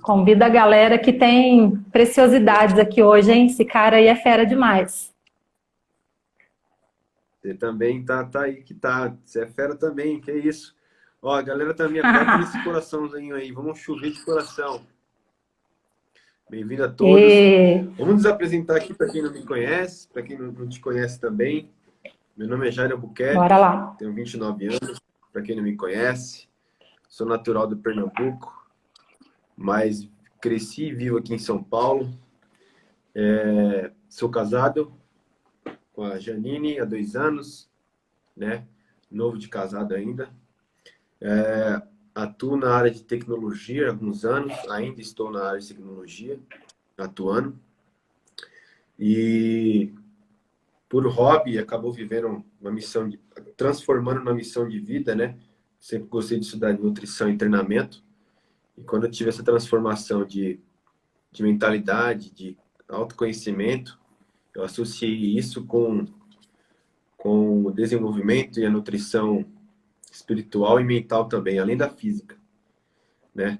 Convida a galera que tem preciosidades aqui hoje, hein? Esse cara aí é fera demais. Você também tá aí que tá. Você é fera também, que é isso. Ó, a galera também aperta nesse coraçãozinho aí. Vamos chover de coração. Bem-vindo a todos. E Vamos nos apresentar aqui para quem não me conhece, para quem não te conhece também. Meu nome é Jair bora Albuquerque, lá. tenho 29 anos, para quem não me conhece. Sou natural do Pernambuco, mas cresci e vivo aqui em São Paulo. Sou casado com a Janine há 2 anos, né? Novo de casado ainda. Atuo na área de tecnologia há alguns anos, ainda estou na área de tecnologia, atuando. E por hobby, acabou vivendo uma missão, transformando uma missão de vida, né? Sempre gostei de estudar nutrição e treinamento. E quando eu tive essa transformação de mentalidade, de autoconhecimento, eu associei isso com o desenvolvimento e a nutrição espiritual e mental também, além da física, né?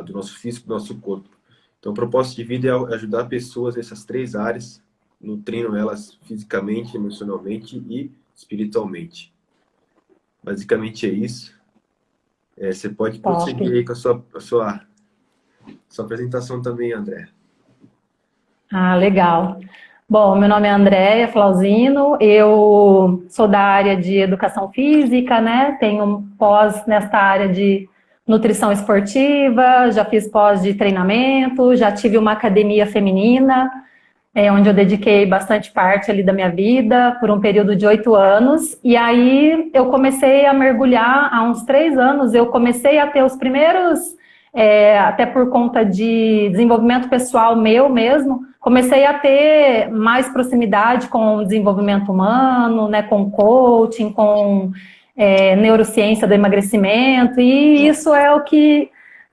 Do nosso físico, do nosso corpo. Então, o propósito de vida é ajudar pessoas nessas 3 áreas, nutrindo elas fisicamente, emocionalmente e espiritualmente. Basicamente é isso. Você pode Top. prosseguir aí com a sua apresentação também, André. Ah, legal. Bom, meu nome é Andréia Flauzino, eu sou da área de educação física, né? Tenho um pós nesta área de nutrição esportiva, já fiz pós de treinamento, já tive uma academia feminina, onde eu dediquei bastante parte ali da minha vida, por um período de 8 anos. E aí eu comecei a mergulhar, há uns 3 anos, eu comecei a ter os primeiros, até por conta de desenvolvimento pessoal meu mesmo, comecei a ter mais proximidade com o desenvolvimento humano, né, com coaching, com neurociência do emagrecimento, e isso é o que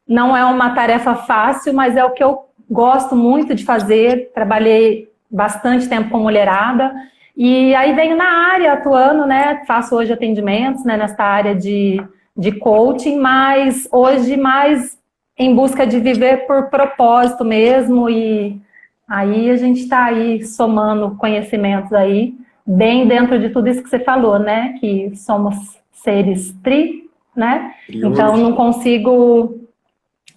não é uma tarefa fácil, mas é o que eu gosto muito de fazer. Trabalhei bastante tempo com mulherada e aí venho na área atuando, né? Faço hoje atendimentos, né, nessa área de coaching, mas hoje mais em busca de viver por propósito mesmo, e aí a gente está aí somando conhecimentos aí, bem dentro de tudo isso que você falou, né? Que somos seres né? Então Triuno. eu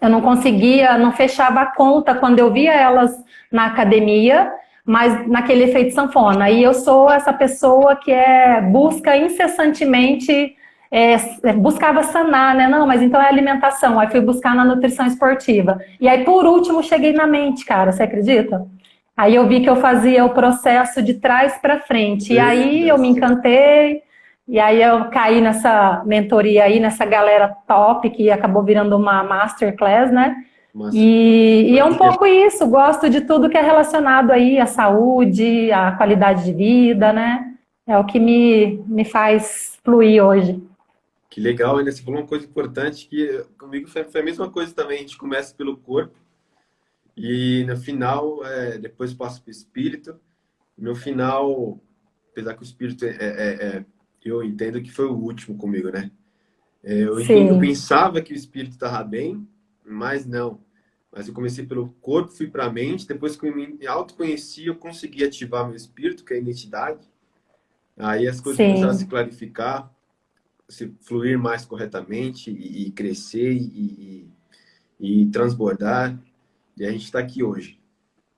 não conseguia, não fechava a conta quando eu via elas na academia, mas naquele efeito sanfona. E eu sou essa pessoa que busca incessantemente, buscava sanar, né? Não, mas então é alimentação. Aí fui buscar na nutrição esportiva. E aí, por último, cheguei na mente, cara, você acredita? Aí eu vi que eu fazia o processo de trás para frente. E aí Eita, eu me encantei, e aí eu caí nessa mentoria aí, nessa galera top, que acabou virando uma masterclass, né? mas E é um pouco isso, gosto de tudo que é relacionado aí à saúde, à qualidade de vida, né? É o que me faz fluir hoje. que legal, ainda você falou uma coisa importante que comigo foi a mesma coisa também. A gente começa pelo corpo e no final, depois passa para o espírito. No final, apesar que o espírito eu entendo que foi o último comigo, né? Eu Sim, pensava que o espírito estava bem, mas não. Mas eu comecei pelo corpo, fui para a mente, depois que eu me autoconheci, eu consegui ativar meu espírito, que é a identidade. Aí as coisas começaram a se sim. clarificar, se fluir mais corretamente e crescer e transbordar. E a gente está aqui hoje,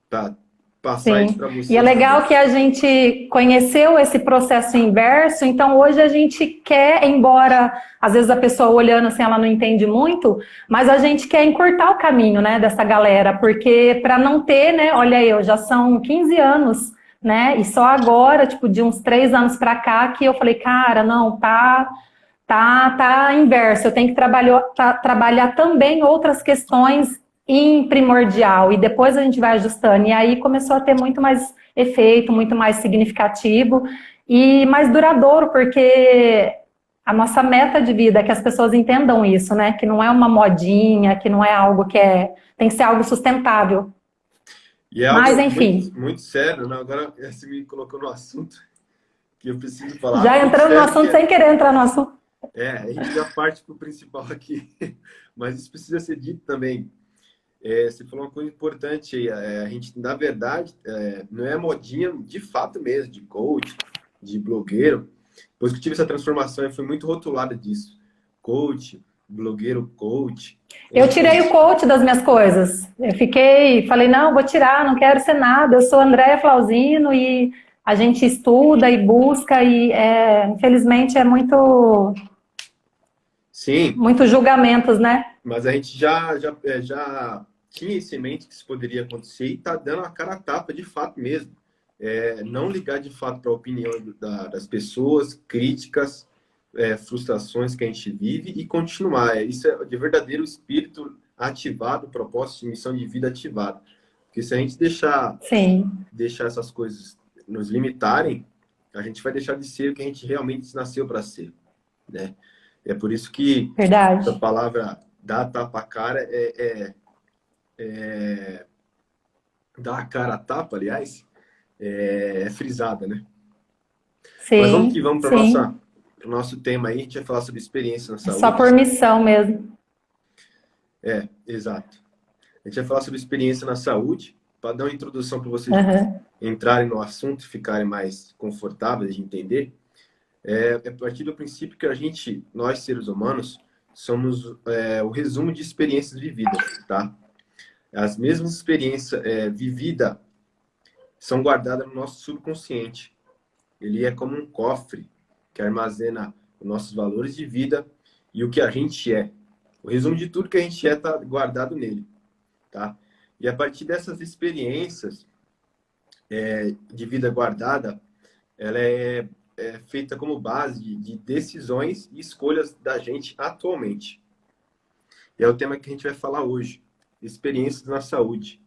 para passar isso Sim, para e é vocês também. legal que a gente conheceu esse processo inverso, então hoje a gente quer, embora às vezes a pessoa olhando assim, ela não entende muito, mas a gente quer encurtar o caminho, né, dessa galera, porque para não ter, né, olha eu, já são 15 anos, né, e só agora, tipo, de uns 3 anos para cá, que eu falei, cara, não, tá inverso, eu tenho que trabalhar também outras questões em primordial, e depois a gente vai ajustando, e aí começou a ter muito mais efeito, muito mais significativo e mais duradouro, porque a nossa meta de vida é que as pessoas entendam isso, né? Que não é uma modinha, que não é algo tem que ser algo sustentável. E é Mas algo muito, enfim, muito sério, né? Agora você me colocou no assunto que eu preciso falar, já algo muito entrando no sério que assunto sem querer entrar no assunto. a gente já parte para o principal aqui, mas isso precisa ser dito também. Você falou uma coisa importante aí. A gente, na verdade, não é modinha de fato mesmo, de coach, de blogueiro. Depois que eu tive essa transformação, eu fui muito rotulado disso. Coach, blogueiro, coach. Eu tirei o coach das minhas coisas. Falei, não, vou tirar, não quero ser nada. Eu sou Andréia Flauzino e a gente estuda e busca e, infelizmente, é Sim, muito julgamentos, né? mas a gente já tinha isso em mente que isso poderia acontecer e está dando a cara a tapa de fato mesmo. Não ligar de fato para a opinião das pessoas, críticas, frustrações que a gente vive e continuar. Isso é de verdadeiro espírito ativado, propósito de missão de vida ativado. Porque se a gente deixar essas coisas nos limitarem, a gente vai deixar de ser o que a gente realmente nasceu para ser, né? É por isso que Verdade. a palavra dar tapa a cara dar a cara a tapa, aliás, é frisada, né? Sim, mas vamos para sim. o nosso tema aí, a gente vai falar sobre experiência na saúde. Só por missão mesmo. Exato. A gente vai falar sobre experiência na saúde, para dar uma introdução para vocês entrarem no assunto e ficarem mais confortáveis de entender. A partir do princípio que nós seres humanos, somos o resumo de experiências vividas, tá? As mesmas experiências vividas são guardadas no nosso subconsciente. Ele é como um cofre que armazena os nossos valores de vida e o que a gente é. O resumo de tudo que a gente é está guardado nele, tá? E a partir dessas experiências de vida guardada, ela é feita como base de decisões e escolhas da gente atualmente. E é o tema que a gente vai falar hoje. Experiências na saúde.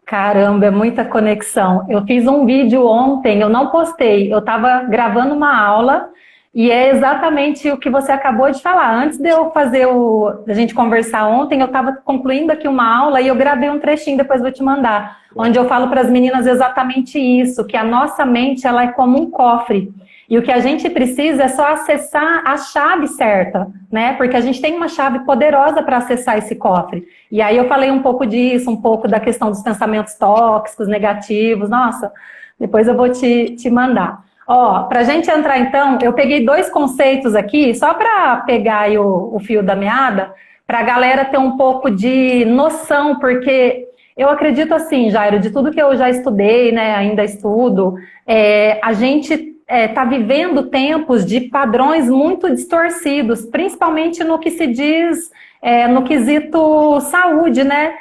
Caramba, é muita conexão. Eu fiz um vídeo ontem, eu não postei, eu estava gravando uma aula e é exatamente o que você acabou de falar. Antes de eu fazer a gente conversar ontem, eu estava concluindo aqui uma aula e eu gravei um trechinho, depois vou te mandar, onde eu falo para as meninas exatamente isso, que a nossa mente ela é como um cofre. E o que a gente precisa é só acessar a chave certa, né? Porque a gente tem uma chave poderosa para acessar esse cofre. E aí eu falei um pouco disso, um pouco da questão dos pensamentos tóxicos, negativos. Nossa, depois eu vou te mandar. Ó, para a gente entrar então, eu peguei 2 conceitos aqui, só para pegar aí o fio da meada, para a galera ter um pouco de noção, porque eu acredito assim, Jairo, de tudo que eu já estudei, né, ainda estudo, a gente está vivendo tempos de padrões muito distorcidos, principalmente no que se diz no quesito saúde, né?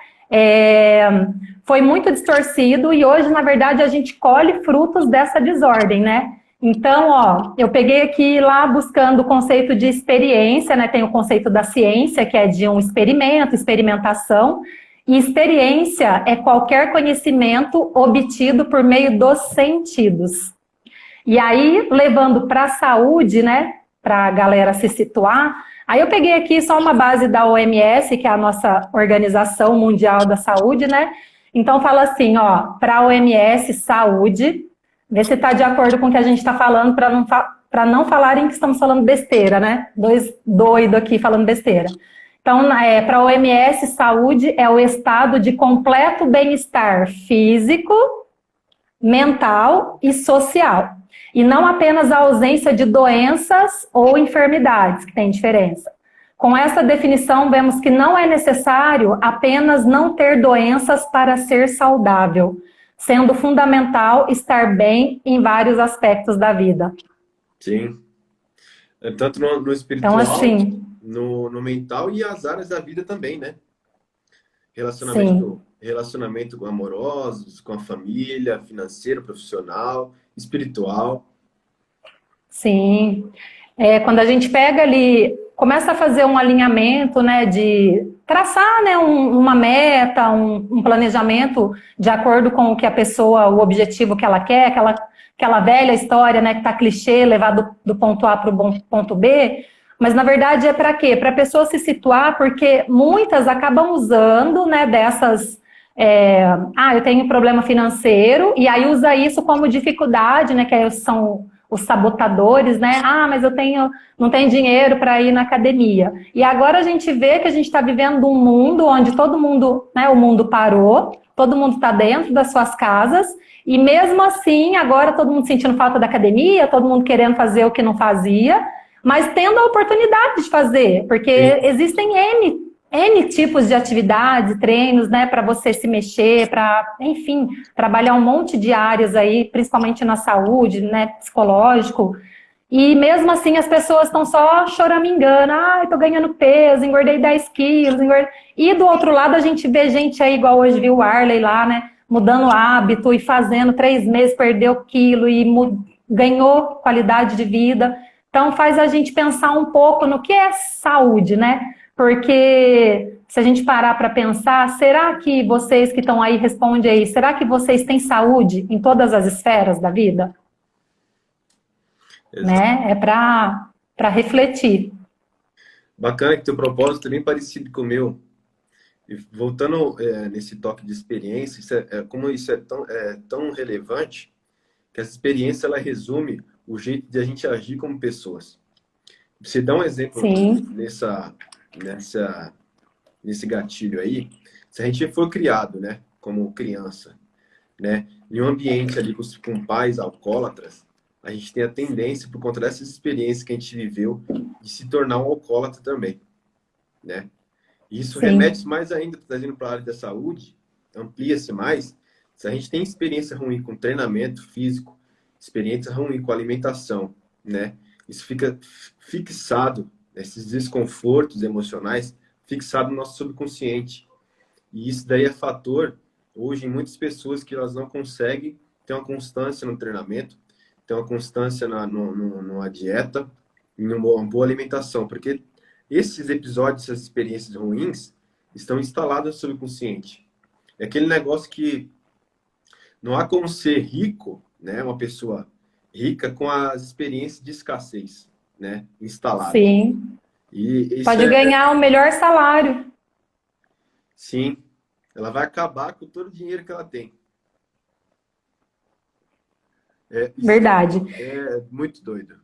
Foi muito distorcido e hoje, na verdade, a gente colhe frutos dessa desordem, né? Então, ó, eu peguei aqui lá buscando o conceito de experiência, né? Tem o conceito da ciência, que é de um experimento, experimentação, e experiência é qualquer conhecimento obtido por meio dos sentidos. E aí, levando para a saúde, né, para a galera se situar, aí eu peguei aqui só uma base da OMS, que é a nossa Organização Mundial da Saúde, né? Então fala assim, ó, para a OMS, saúde, vê se está de acordo com o que a gente está falando, para não falarem que estamos falando besteira, né? 2 doidos aqui falando besteira. Então, para a OMS, saúde é o estado de completo bem-estar físico, mental e social. E não apenas a ausência de doenças ou enfermidades, que tem diferença. Com essa definição, vemos que não é necessário apenas não ter doenças para ser saudável, sendo fundamental estar bem em vários aspectos da vida. Sim. Tanto no espiritual, então, assim, no mental e as áreas da vida também, né? Relacionamento amorosos, com a família, financeiro, profissional, espiritual. Sim. Quando a gente pega ali, começa a fazer um alinhamento, né, de traçar, né, uma meta, um planejamento de acordo com o que a pessoa, o objetivo que ela quer, aquela velha história, né, que tá clichê, levar do ponto A para o ponto B, mas na verdade é para quê? Para a pessoa se situar, porque muitas acabam usando, né, dessas... eu tenho problema financeiro, e aí usa isso como dificuldade, né, que são os sabotadores, né? Ah, mas não tenho dinheiro para ir na academia. E agora a gente vê que a gente está vivendo um mundo onde todo mundo, né, o mundo parou, todo mundo está dentro das suas casas, e mesmo assim, agora todo mundo sentindo falta da academia, todo mundo querendo fazer o que não fazia, mas tendo a oportunidade de fazer, porque existem N tipos de atividades, treinos, né, para você se mexer, para, enfim, trabalhar um monte de áreas aí, principalmente na saúde, né, psicológico. E mesmo assim as pessoas estão só choramingando, eu tô ganhando peso, engordei 10 quilos, E do outro lado a gente vê gente aí, igual hoje viu o Arley lá, né, mudando hábito e fazendo 3 meses, perdeu quilo e ganhou qualidade de vida. Então faz a gente pensar um pouco no que é saúde, né? Porque se a gente parar para pensar, será que vocês que estão aí, respondem aí, será que vocês têm saúde em todas as esferas da vida? Né? É para refletir. Bacana que teu propósito é bem parecido com o meu. E voltando nesse toque de experiência, como isso é tão relevante, que essa experiência ela resume o jeito de a gente agir como pessoas. Você dá um exemplo Sim. nesse gatilho aí, se a gente for criado, né, como criança, né, em um ambiente ali com pais alcoólatras, a gente tem a tendência, por conta dessas experiências que a gente viveu, de se tornar um alcoólatra também, né? E isso Sim. remete mais ainda, trazendo para a área da saúde, amplia-se mais, se a gente tem experiência ruim com treinamento físico, experiência ruim com alimentação, né? Isso fica fixado, esses desconfortos emocionais, fixado no nosso subconsciente. E isso daí é fator, hoje, em muitas pessoas que elas não conseguem ter uma constância no treinamento, ter uma constância numa dieta, em uma boa alimentação, porque esses episódios, essas experiências ruins, estão instalados no subconsciente. É aquele negócio que não há como ser rico, né, uma pessoa rica com as experiências de escassez, né, instaladas. Sim. E isso Pode ganhar o melhor salário. Sim. Ela vai acabar com todo o dinheiro que ela tem. Verdade. É muito doido.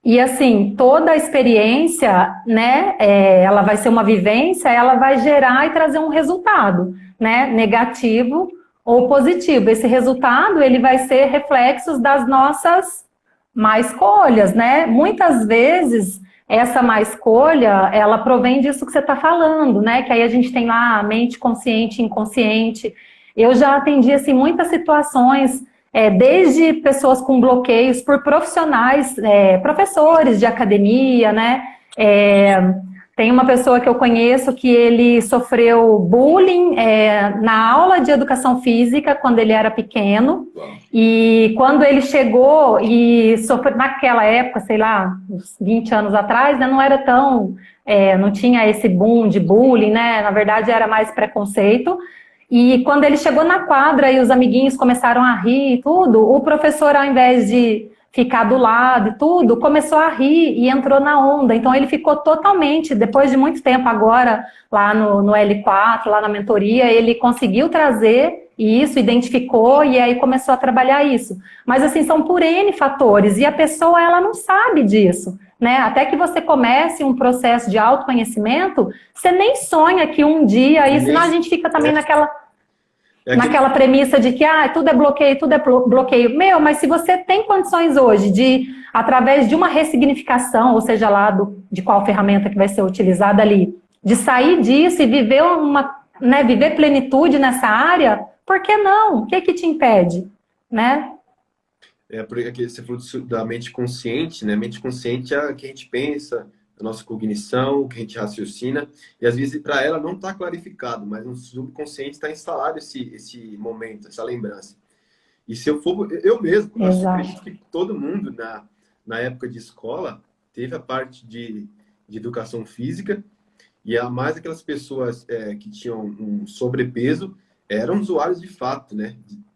E assim, toda a experiência, né, ela vai ser uma vivência, ela vai gerar e trazer um resultado, né, negativo ou positivo. Esse resultado, ele vai ser reflexos das nossas má escolhas, né? Muitas vezes, essa má escolha, ela provém disso que você está falando, né? Que aí a gente tem lá a mente consciente e inconsciente. Eu já atendi, assim, muitas situações, desde pessoas com bloqueios por profissionais, professores de academia, né? Tem uma pessoa que eu conheço que ele sofreu bullying na aula de educação física quando ele era pequeno. Uau. E quando ele chegou e sofreu, naquela época, sei lá, uns 20 anos atrás, né, não era tão, não tinha esse boom de bullying, né? Na verdade era mais preconceito. E quando ele chegou na quadra e os amiguinhos começaram a rir e tudo, o professor, ao invés de ficar do lado e tudo, começou a rir e entrou na onda. Então ele ficou totalmente, depois de muito tempo agora, lá no L4, lá na mentoria, ele conseguiu trazer isso, identificou e aí começou a trabalhar isso. Mas assim, são por N fatores e a pessoa, ela não sabe disso, né? Até que você comece um processo de autoconhecimento, você nem sonha que um dia, e senão a gente fica também naquela premissa de que tudo é bloqueio. Mas se você tem condições hoje de, através de uma ressignificação, ou seja lá de qual ferramenta que vai ser utilizada ali, de sair disso e viver viver plenitude nessa área, por que não? O que te impede? Né? Porque você falou da mente consciente, né? A mente consciente é o que a gente pensa, a nossa cognição, o que a gente raciocina, e às vezes para ela não está clarificado, mas no subconsciente está instalado esse momento, essa lembrança. E se eu for, eu mesmo, eu acredito que todo mundo na época de escola teve a parte de educação física, e mais aquelas pessoas que tinham um sobrepeso eram usuários de fato, né?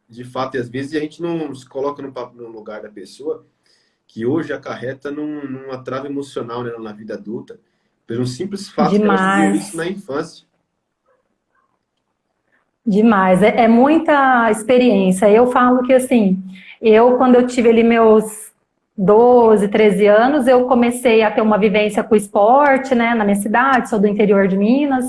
De fato, e às vezes a gente não se coloca no lugar da pessoa que hoje acarreta numa trava emocional, né, na vida adulta, pelo simples fato de ela viver isso na infância. Demais, é muita experiência. Eu falo que assim, quando eu tive ali meus 12, 13 anos, eu comecei a ter uma vivência com o esporte, né, na minha cidade, sou do interior de Minas,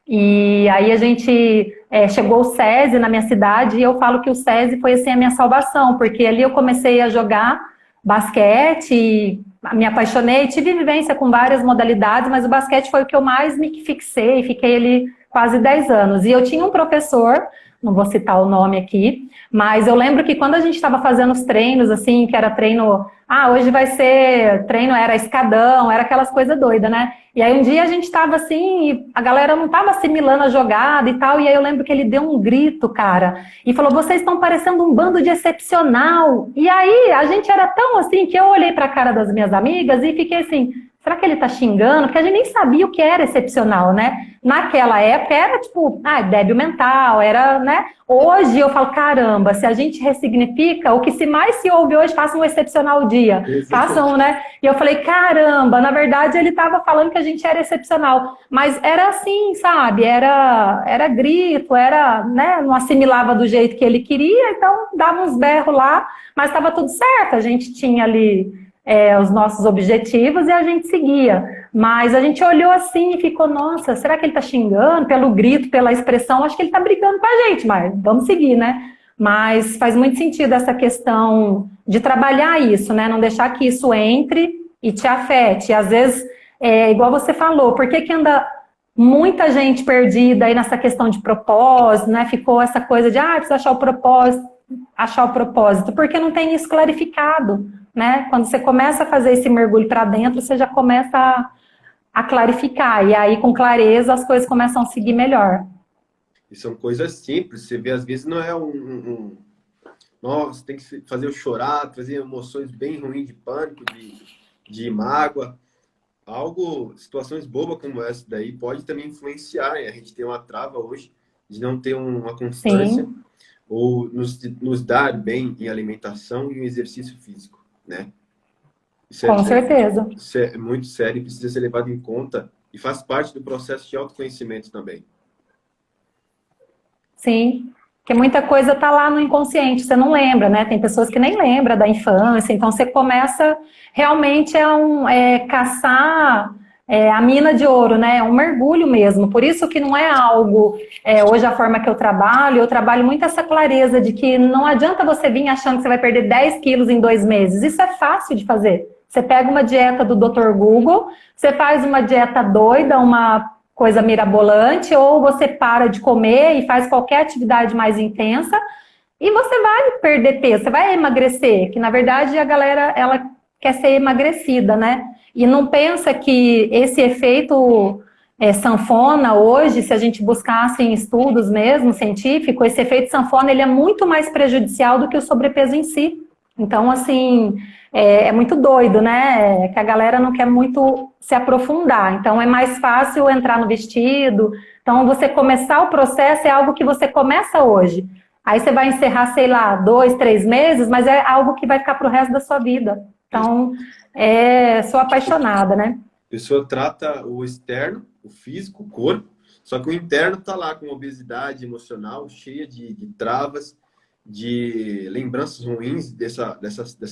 e aí a gente chegou o SESI na minha cidade, e eu falo que o SESI foi assim a minha salvação, porque ali eu comecei a jogar basquete, e me apaixonei, tive vivência com várias modalidades, mas o basquete foi o que eu mais me fixei, fiquei ali quase 10 anos, e eu tinha um professor, não vou citar o nome aqui, mas eu lembro que quando a gente estava fazendo os treinos, assim, que era treino, hoje vai ser treino, era escadão, era aquelas coisas doidas, né? E aí um dia a gente estava assim, e a galera não estava assimilando a jogada e tal, e aí eu lembro que ele deu um grito, cara, e falou, vocês estão parecendo um bando de excepcional. E aí a gente era tão assim, que eu olhei para a cara das minhas amigas e fiquei assim, será que ele tá xingando? Porque a gente nem sabia o que era excepcional, né? Naquela época era tipo, débil mental, era, né? Hoje eu falo, caramba, se a gente ressignifica, o que se mais se ouve hoje, façam um excepcional dia. Façam, né? E eu falei, caramba, na verdade ele tava falando que a gente era excepcional. Mas era assim, sabe? Era grito, era, né? Não assimilava do jeito que ele queria, então dava uns berros lá, mas estava tudo certo. A gente tinha ali os nossos objetivos e a gente seguia. Mas a gente olhou assim e ficou, nossa, será que ele tá xingando pelo grito, pela expressão? Acho que ele tá brigando com a gente, mas vamos seguir, né? Mas faz muito sentido essa questão de trabalhar isso, né? Não deixar que isso entre e te afete. Às vezes, igual você falou, por que que anda muita gente perdida aí nessa questão de propósito, né? Ficou essa coisa de, precisa achar o propósito, porque não tem isso clarificado, né? Quando você começa a fazer esse mergulho para dentro, você já começa a clarificar, e aí com clareza as coisas começam a seguir melhor. E são coisas simples, você vê, às vezes não é nossa, tem que fazer eu chorar, trazer emoções bem ruins de pânico, de mágoa. Situações bobas como essa daí pode também influenciar, e a gente tem uma trava hoje de não ter uma constância. Sim. Ou nos dar bem em alimentação e em exercício físico, né? Com certeza. Isso é muito sério e precisa ser levado em conta e faz parte do processo de autoconhecimento também. Sim, porque muita coisa está lá no inconsciente, você não lembra, né? Tem pessoas que nem lembram da infância, então você começa realmente a caçar a mina de ouro, né? É um mergulho mesmo. Por isso que não é algo, hoje a forma que eu trabalho muito essa clareza de que não adianta você vir achando que você vai perder 10 quilos em 2 meses. Isso é fácil de fazer. Você pega uma dieta do Dr. Google, você faz uma dieta doida, uma coisa mirabolante, ou você para de comer e faz qualquer atividade mais intensa e você vai perder peso, você vai emagrecer, que na verdade a galera, ela quer ser emagrecida, né? E não pensa que esse efeito sanfona hoje, se a gente buscasse em estudos mesmo, científicos, esse efeito sanfona ele é muito mais prejudicial do que o sobrepeso em si. Então, assim, é muito doido, né? Que a galera não quer muito se aprofundar. Então, é mais fácil entrar no vestido. Então, você começar o processo é algo que você começa hoje. Aí você vai encerrar, sei lá, 2, 3 meses, mas é algo que vai ficar pro resto da sua vida. Então, sou apaixonada, né? A pessoa trata o externo, o físico, o corpo, só que o interno tá lá com obesidade emocional, cheia de travas, de lembranças ruins dessa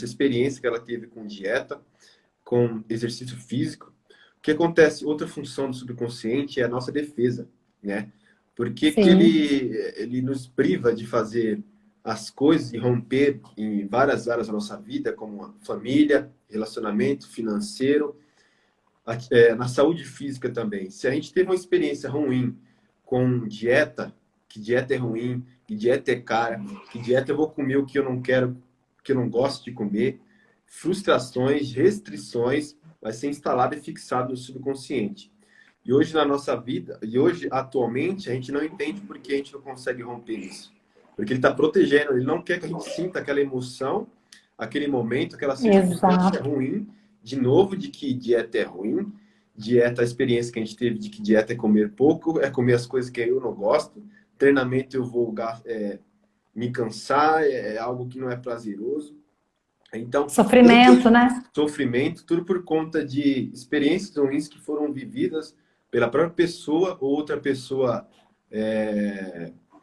experiência que ela teve com dieta, com exercício físico. O que acontece? Outra função do subconsciente é a nossa defesa, né? Porque que ele nos priva de fazer as coisas e romper em várias áreas da nossa vida, como a família, relacionamento financeiro, na saúde física também. Se a gente teve uma experiência ruim com dieta, que dieta é ruim, que dieta é cara, que dieta eu vou comer o que eu não quero, que eu não gosto de comer, frustrações, restrições, vai ser instalado e fixado no subconsciente. E hoje na nossa vida, e hoje atualmente, a gente não entende por que a gente não consegue romper isso. Porque ele está protegendo, ele não quer que a gente sinta aquela emoção, aquele momento, aquela circunstância ruim, de novo, de que dieta é ruim, dieta, a experiência que a gente teve de que dieta é comer pouco, é comer as coisas que eu não gosto, treinamento eu vou me cansar, é algo que não é prazeroso. Então, sofrimento, né? Sofrimento, tudo por conta de experiências ruins que foram vividas pela própria pessoa ou outra pessoa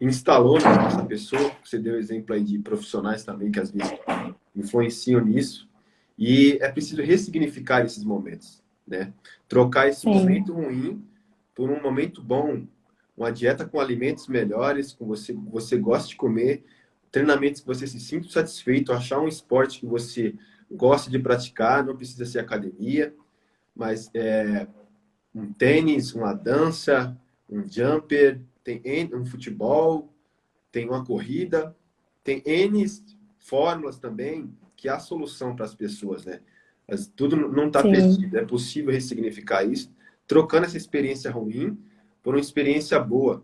instalou nessa pessoa. Você deu exemplo aí de profissionais também que às vezes influenciam nisso. E é preciso ressignificar esses momentos, né? Trocar esse Sim. momento ruim por um momento bom, uma dieta com alimentos melhores, com você gosta de comer, treinamentos que você se sinta satisfeito, achar um esporte que você gosta de praticar, não precisa ser academia, mas um tênis, uma dança, um jumper, um futebol, tem uma corrida, tem N fórmulas também que há solução para as pessoas, né? Mas tudo não está Sim. perdido, é possível ressignificar isso, trocando essa experiência ruim por uma experiência boa,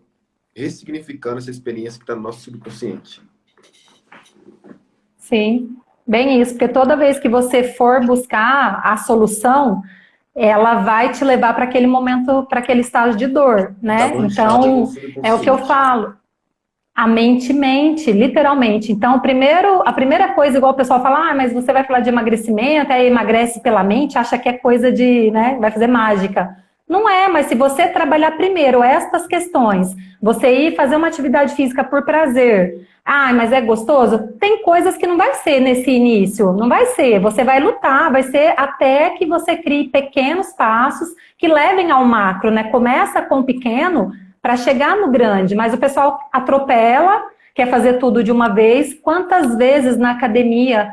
ressignificando essa experiência que está no nosso subconsciente. Sim, bem isso, porque toda vez que você for buscar a solução, ela vai te levar para aquele momento, para aquele estágio de dor, Está né? manchada no Então, é o que eu subconsciente. falo. A mente mente, literalmente. Então, a primeira coisa, igual o pessoal fala, mas você vai falar de emagrecimento, aí emagrece pela mente, acha que é coisa de, né, vai fazer mágica. Não é, mas se você trabalhar primeiro estas questões, você ir fazer uma atividade física por prazer, mas é gostoso? Tem coisas que não vai ser nesse início, não vai ser. Você vai lutar, vai ser até que você crie pequenos passos que levem ao macro, né? Começa com o pequeno, para chegar no grande, mas o pessoal atropela, quer fazer tudo de uma vez. Quantas vezes na academia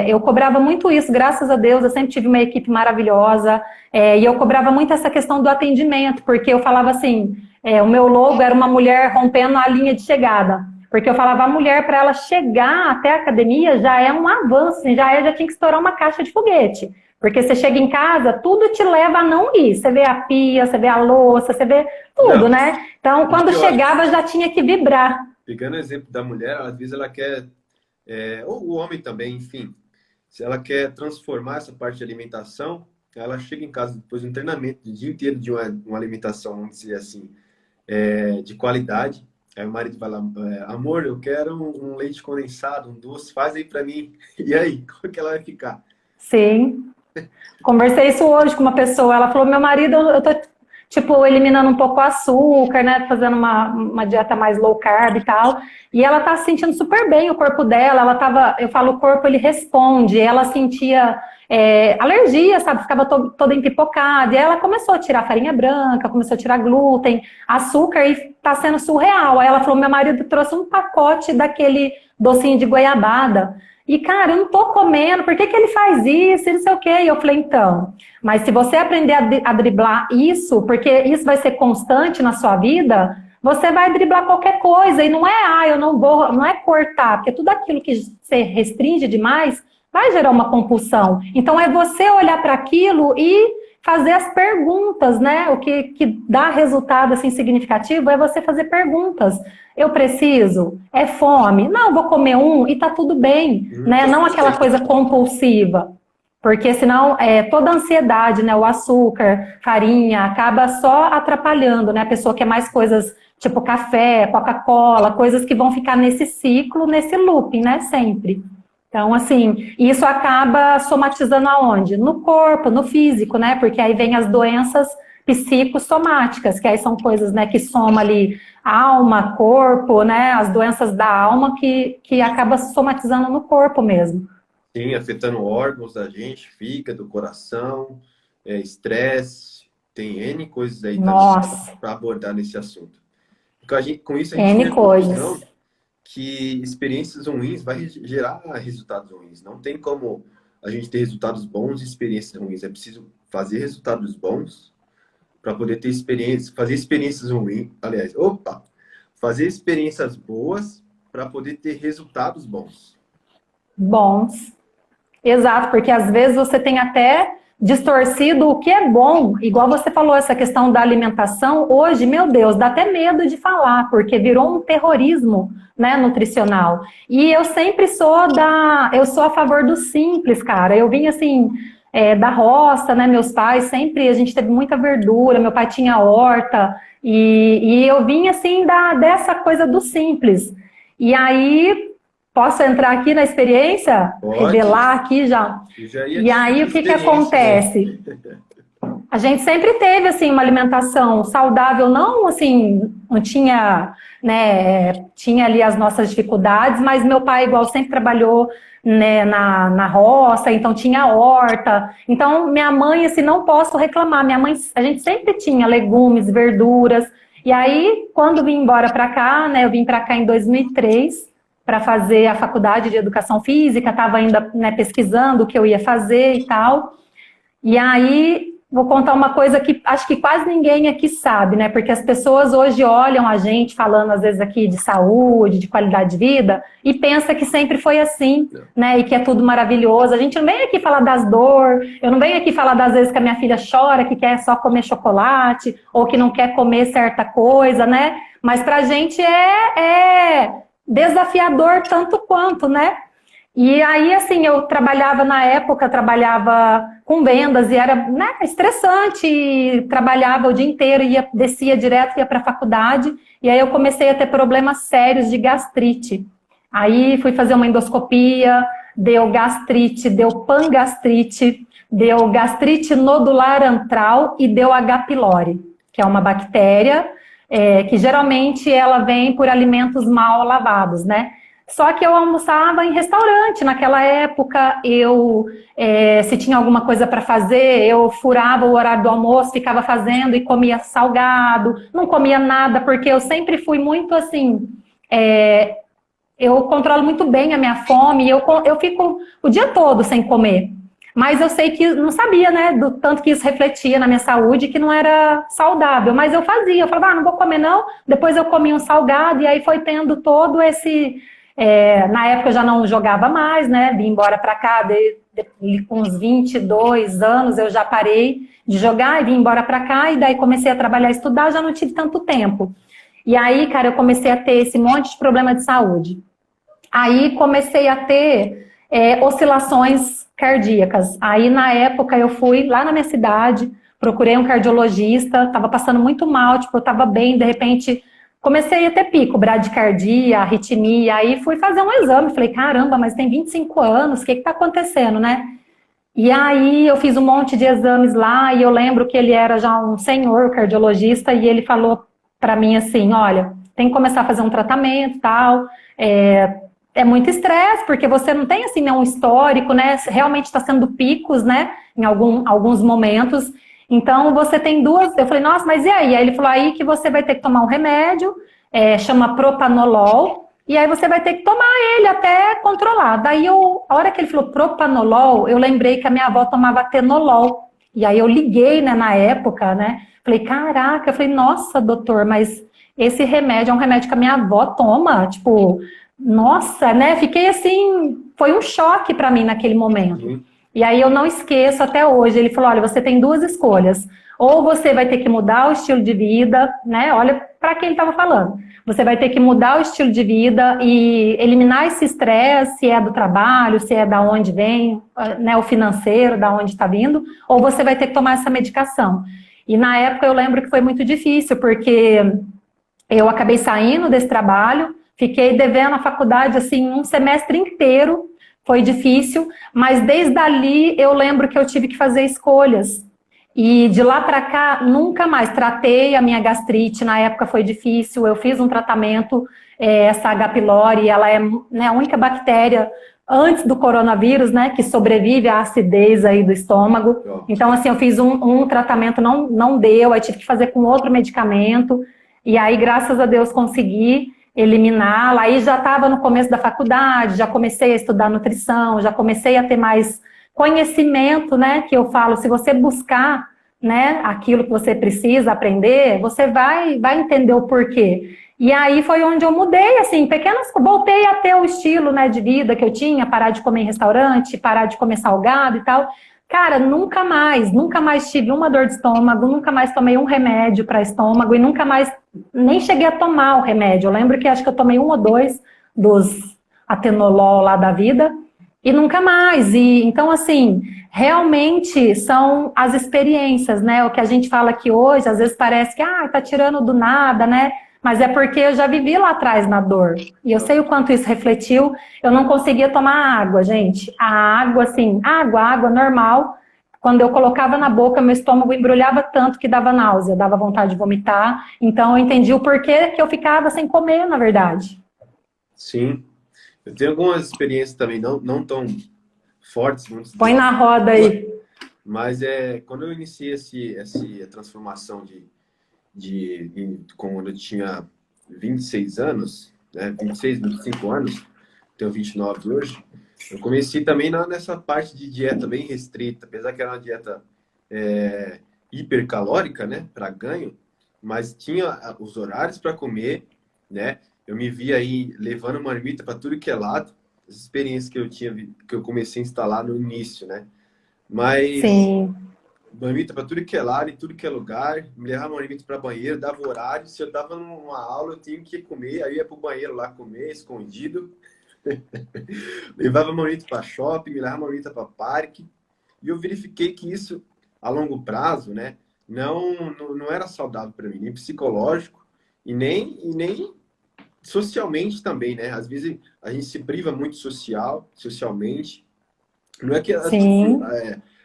eu cobrava muito isso, graças a Deus, eu sempre tive uma equipe maravilhosa, e eu cobrava muito essa questão do atendimento, porque eu falava assim, o meu logo era uma mulher rompendo a linha de chegada, porque eu falava, a mulher, para ela chegar até a academia, já é um avanço, assim, já tinha que estourar uma caixa de foguete. Porque você chega em casa, tudo te leva a não ir. Você vê a pia, você vê a louça, você vê tudo, Não, né? Então, e quando pior, chegava, já tinha que vibrar. pegando o exemplo da mulher, às vezes ela quer, ou o homem também, enfim, se ela quer transformar essa parte de alimentação, ela chega em casa depois de um treinamento de dia inteiro de uma alimentação, vamos dizer assim, de qualidade. Aí o marido vai lá, amor, eu quero um leite condensado, um doce, faz aí pra mim. E aí, como que ela vai ficar? Sim. Conversei isso hoje com uma pessoa. Ela falou: meu marido, eu tô, tipo, eliminando um pouco o açúcar, né? Fazendo uma dieta mais low carb e tal. E ela tá se sentindo super bem, o corpo dela. Ela tava, eu falo, o corpo ele responde. Ela sentia alergia, sabe? Ficava toda empipocada. E ela começou a tirar farinha branca, começou a tirar glúten, açúcar, e tá sendo surreal. Aí ela falou: meu marido trouxe um pacote daquele docinho de goiabada. E, cara, eu não tô comendo, por que que ele faz isso? E não sei o quê. E eu falei, então, mas se você aprender a driblar isso, porque isso vai ser constante na sua vida, você vai driblar qualquer coisa. E não é, eu não vou, não é cortar, porque tudo aquilo que você restringe demais vai gerar uma compulsão. Então, é você olhar para aquilo e fazer as perguntas, né? O que dá resultado assim significativo é você fazer perguntas. Eu preciso? É fome? Não, vou comer um e tá tudo bem, né? Tá Não tudo aquela bem. coisa compulsiva. Porque senão toda a ansiedade, né? O açúcar, farinha, acaba só atrapalhando, né? A pessoa quer mais coisas tipo café, Coca-Cola, coisas que vão ficar nesse ciclo, nesse looping, né? Sempre. Então, assim, isso acaba somatizando aonde? No corpo, no físico, né? Porque aí vem as doenças psicossomáticas, que aí são coisas, né, que soma ali alma, corpo, né? As doenças da alma que acaba somatizando no corpo mesmo. Sim, afetando órgãos da gente, fígado, coração, estresse, tem N coisas aí também Nossa, para abordar nesse assunto. Porque com isso a gente N chega à coisas. conclusão que experiências ruins vai gerar resultados ruins. Não tem como a gente ter resultados bons e experiências ruins. É preciso fazer resultados bons para poder ter experiências, fazer experiências ruins, aliás, fazer experiências boas para poder ter resultados bons. Bons. Exato, porque às vezes você tem até distorcido o que é bom, igual você falou, essa questão da alimentação, hoje, meu Deus, dá até medo de falar, porque virou um terrorismo, né, nutricional. E eu sempre eu sou a favor do simples, cara. Eu vim assim, da roça, né, meus pais sempre, a gente teve muita verdura, meu pai tinha horta, e eu vim assim dessa coisa do simples. E aí, posso entrar aqui na experiência? Pode, Revelar aqui já. eu já ia E te aí, pedir o que que experiências aí. acontece? A gente sempre teve, assim, uma alimentação saudável, não, assim, não tinha, né, tinha ali as nossas dificuldades, mas meu pai, igual, sempre trabalhou, né, na roça, então tinha horta. Então, minha mãe, assim, não posso reclamar. Minha mãe, a gente sempre tinha legumes, verduras. E aí, quando vim embora para cá, né, eu vim para cá em 2003 para fazer a faculdade de Educação Física, estava ainda, né, pesquisando o que eu ia fazer e tal. E aí, vou contar uma coisa que acho que quase ninguém aqui sabe, né? Porque as pessoas hoje olham a gente falando, às vezes, aqui de saúde, de qualidade de vida, e pensa que sempre foi assim, né? E que é tudo maravilhoso. A gente não vem aqui falar das dores, eu não venho aqui falar das vezes que a minha filha chora, que quer só comer chocolate, ou que não quer comer certa coisa, né? Mas pra gente é desafiador tanto quanto, né? E aí, assim, eu trabalhava na época, trabalhava com vendas e era, né, estressante, e trabalhava o dia inteiro, descia direto, ia para a faculdade, e aí eu comecei a ter problemas sérios de gastrite. Aí fui fazer uma endoscopia, deu gastrite, deu pangastrite, deu gastrite nodular antral e deu H. pylori, que é uma bactéria que geralmente ela vem por alimentos mal lavados, né? Só que eu almoçava em restaurante. Naquela época, se tinha alguma coisa para fazer, eu furava o horário do almoço, ficava fazendo e comia salgado, não comia nada, porque eu sempre fui muito assim, eu controlo muito bem a minha fome, eu fico o dia todo sem comer. Mas eu sei que, não sabia, né, do tanto que isso refletia na minha saúde, que não era saudável. Mas eu fazia, eu falava, não vou comer não, depois eu comia um salgado, e aí foi tendo todo esse... na época eu já não jogava mais, né? Vim embora para cá, com uns 22 anos eu já parei de jogar e vim embora para cá, e daí comecei a trabalhar e estudar, já não tive tanto tempo. E aí, cara, eu comecei a ter esse monte de problema de saúde. Aí comecei a ter oscilações cardíacas. Aí na época eu fui lá na minha cidade, procurei um cardiologista, estava passando muito mal, tipo, eu estava bem, de repente... Comecei a ter pico, bradicardia, arritmia, aí fui fazer um exame, falei, caramba, mas tem 25 anos, o que está acontecendo, né? E aí eu fiz um monte de exames lá, e eu lembro que ele era já um senhor cardiologista, e ele falou para mim assim, olha, tem que começar a fazer um tratamento e tal, é muito estresse, porque você não tem assim nenhum histórico, né? Realmente está sendo picos, né? Em alguns momentos. Então, você tem duas... Eu falei, nossa, mas e aí? Aí ele falou, aí que você vai ter que tomar um remédio, chama propanolol, e aí você vai ter que tomar ele até controlar. Daí, a hora que ele falou propanolol, eu lembrei que a minha avó tomava atenolol. E aí eu liguei, né, na época, né? Falei, caraca, eu falei, nossa, doutor, mas esse remédio é um remédio que a minha avó toma? Tipo, nossa, né? Fiquei assim, foi um choque para mim naquele momento. E aí eu não esqueço até hoje, ele falou, olha, você tem duas escolhas, ou você vai ter que mudar o estilo de vida, né, olha para quem ele estava falando, você vai ter que mudar o estilo de vida e eliminar esse estresse, se é do trabalho, se é da onde vem, né, o financeiro, da onde está vindo, ou você vai ter que tomar essa medicação. E na época eu lembro que foi muito difícil, porque eu acabei saindo desse trabalho, fiquei devendo a faculdade, assim, um semestre inteiro. Foi difícil, mas desde ali eu lembro que eu tive que fazer escolhas. E de lá para cá, nunca mais. Tratei a minha gastrite, na época foi difícil, eu fiz um tratamento, essa H. pylori, ela é, né, a única bactéria antes do coronavírus, né, que sobrevive à acidez aí do estômago. Então, assim, eu fiz um tratamento, não deu, aí tive que fazer com outro medicamento, e aí, graças a Deus, consegui eliminá-la, aí já estava no começo da faculdade, já comecei a estudar nutrição, já comecei a ter mais conhecimento, né, que eu falo, se você buscar, né, aquilo que você precisa aprender, você vai entender o porquê. E aí foi onde eu mudei, assim, voltei a ter o estilo, né, de vida que eu tinha, parar de comer em restaurante, parar de comer salgado e tal. Cara, nunca mais tive uma dor de estômago, nunca mais tomei um remédio para estômago e nunca mais, nem cheguei a tomar o remédio. Eu lembro que acho que eu tomei 1 ou 2 dos atenolol lá da vida e nunca mais. E então, assim, realmente são as experiências, né? O que a gente fala aqui hoje, às vezes parece que, tá tirando do nada, né? Mas é porque eu já vivi lá atrás na dor. E eu sei o quanto isso refletiu. Eu não conseguia tomar água, gente. A água, assim, água normal. quando eu colocava na boca, meu estômago embrulhava tanto que dava náusea, dava vontade de vomitar. Então eu entendi o porquê que eu ficava sem comer, na verdade. Sim. Eu tenho algumas experiências também, não tão fortes, vamos Põe dizer, na roda aí. mas quando eu iniciei essa transformação quando eu tinha 26 anos, né, 26, 25 anos, tenho 29 hoje, eu comecei também nessa parte de dieta bem restrita, apesar que era uma dieta hipercalórica, né, para ganho, mas tinha os horários para comer, né? Eu me via aí levando marmita para tudo que é lado, as experiências que eu tinha, que eu comecei a instalar no início, né? Mas Sim. marmita para tudo que é lado, em tudo que é lugar, me levava marmita para banheiro, dava horário, se eu tava numa aula eu tinha que comer, aí eu ia pro banheiro lá comer, escondido. Levava marmita para shopping, me levava marmita para parque, e eu verifiquei que isso, a longo prazo, né, não era saudável para mim, nem psicológico, e nem socialmente também, né? Às vezes a gente se priva muito socialmente. Não é que Sim,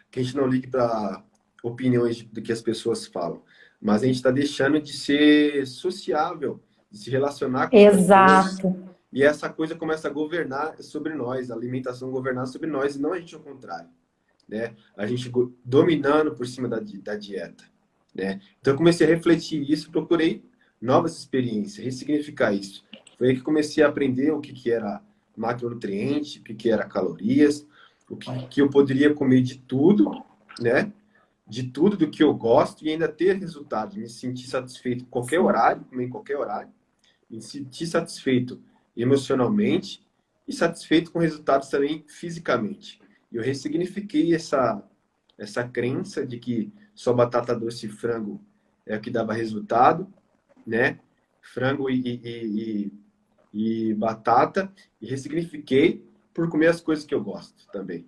que a gente não ligue para opiniões do que as pessoas falam, mas a gente está deixando de ser sociável, de se relacionar com as pessoas, exato. e essa coisa começa a governar sobre nós, a alimentação governar sobre nós, e não a gente ao contrário, né? A gente dominando por cima da dieta, né? Então eu comecei a refletir isso, procurei novas experiências, ressignificar isso. Foi aí que comecei a aprender o que era macronutriente, o que era calorias, o que eu poderia comer de tudo, né? De tudo do que eu gosto e ainda ter resultados, me sentir satisfeito em qualquer horário, comer em qualquer horário, me sentir satisfeito emocionalmente e satisfeito com resultados também fisicamente. E eu ressignifiquei essa crença de que só batata doce e frango é o que dava resultado, né? Frango e batata, e ressignifiquei por comer as coisas que eu gosto também.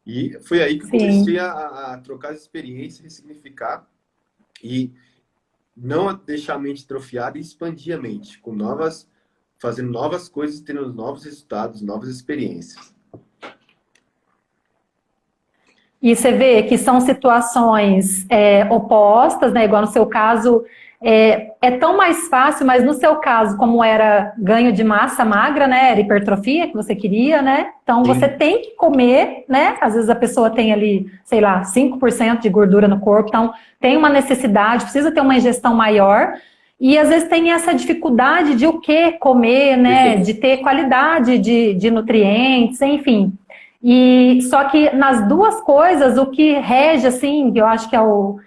E foi aí que eu comecei Sim. a trocar as experiências, ressignificar e não deixar a mente atrofiada e expandir a mente, fazendo novas coisas, tendo novos resultados, novas experiências. E você vê que são situações opostas, né? Igual no seu caso, é tão mais fácil, mas no seu caso, como era ganho de massa magra, né? Era hipertrofia que você queria, né? Então você Sim, tem que comer, né? Às vezes a pessoa tem ali, sei lá, 5% de gordura no corpo, então tem uma necessidade, precisa ter uma ingestão maior. E às vezes tem essa dificuldade de o que comer, né? De perfeito. ter qualidade de nutrientes, enfim. E só que nas duas coisas, o que rege, assim, eu acho que é o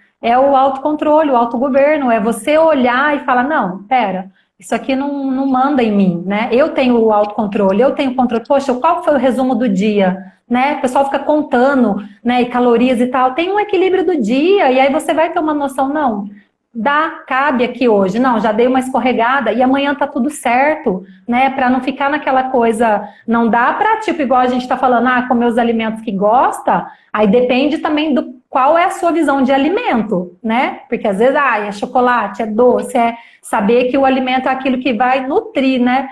autocontrole, o autogoverno, é você olhar e falar, não, pera, isso aqui não manda em mim, né? Eu tenho o autocontrole, eu tenho o controle. Poxa, qual foi o resumo do dia? Né? O pessoal fica contando, né, e calorias e tal. Tem um equilíbrio do dia, e aí você vai ter uma noção, não, cabe aqui hoje, não, já dei uma escorregada e amanhã tá tudo certo, né, para não ficar naquela coisa, não dá para, tipo, igual a gente tá falando, comer os alimentos que gosta, aí depende também do qual é a sua visão de alimento, né, porque às vezes, é chocolate, é doce, é saber que o alimento é aquilo que vai nutrir, né,